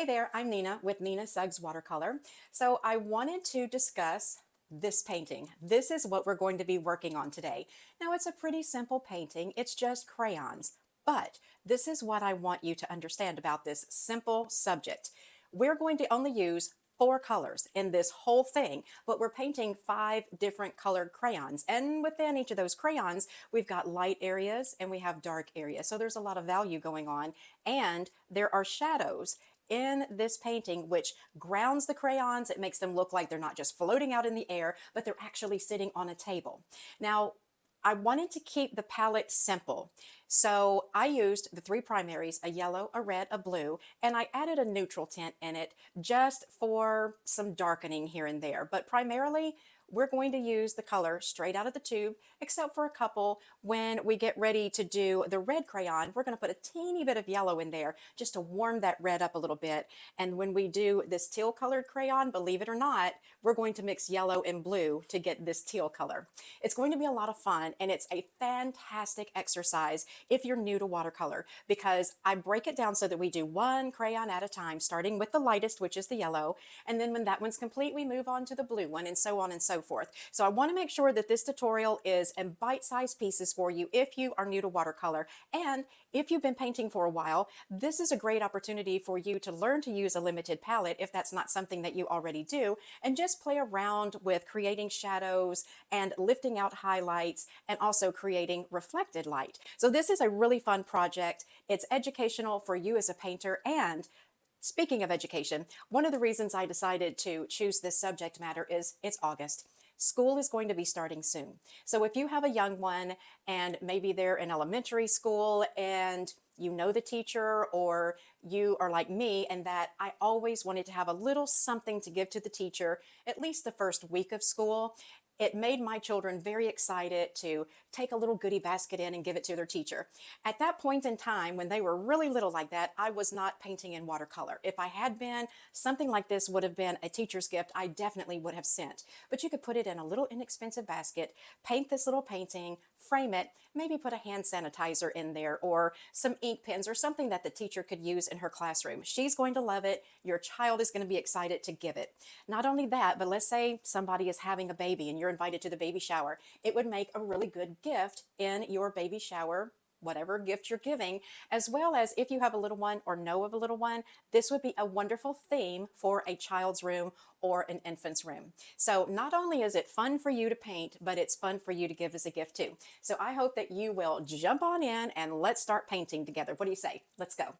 Hey there, I'm Nina with Nina Suggs Watercolor. So I wanted to discuss this painting. This is what we're going to be working on today. Now it's a pretty simple painting. It's just crayons, but this is what I want you to understand about this simple subject. We're going to only use four colors in this whole thing, but we're painting five different colored crayons. And within each of those crayons, we've got light areas and we have dark areas. So there's a lot of value going on. And there are shadows in this painting, which grounds the crayons. It makes them look like they're not just floating out in the air, but they're actually sitting on a table. Now, I wanted to keep the palette simple. So I used the three primaries, a yellow, a red, a blue, and I added a neutral tint in it just for some darkening here and there. But primarily, we're going to use the color straight out of the tube, except for a couple. When we get ready to do the red crayon, we're going to put a teeny bit of yellow in there just to warm that red up a little bit. And when we do this teal colored crayon, believe it or not, we're going to mix yellow and blue to get this teal color. It's going to be a lot of fun, and it's a fantastic exercise if you're new to watercolor, because I break it down so that we do one crayon at a time, starting with the lightest, which is the yellow, and then when that one's complete, we move on to the blue one, and so on and so forth. So I want to make sure that this tutorial is in bite-sized pieces for you if you are new to watercolor. And if you've been painting for a while, this is a great opportunity for you to learn to use a limited palette if that's not something that you already do, and just play around with creating shadows and lifting out highlights and also creating reflected light. So this is a really fun project. It's educational for you as a painter. And speaking of education, one of the reasons I decided to choose this subject matter is it's August. School is going to be starting soon. So if you have a young one and maybe they're in elementary school and you know the teacher, or you are like me and that I always wanted to have a little something to give to the teacher at least the first week of school, it made my children very excited to take a little goodie basket in and give it to their teacher. At that point in time, when they were really little like that, I was not painting in watercolor. If I had been, something like this would have been a teacher's gift I definitely would have sent. But you could put it in a little inexpensive basket, paint this little painting, frame it, maybe put a hand sanitizer in there or some ink pens or something that the teacher could use in her classroom. She's going to love it. Your child is going to be excited to give it. Not only that, but let's say somebody is having a baby and you're invited to the baby shower. It would make a really good gift in your baby shower, whatever gift you're giving, as well as if you have a little one or know of a little one, this would be a wonderful theme for a child's room or an infant's room. So not only is it fun for you to paint, but it's fun for you to give as a gift too. So I hope that you will jump on in and let's start painting together. What do you say? Let's go.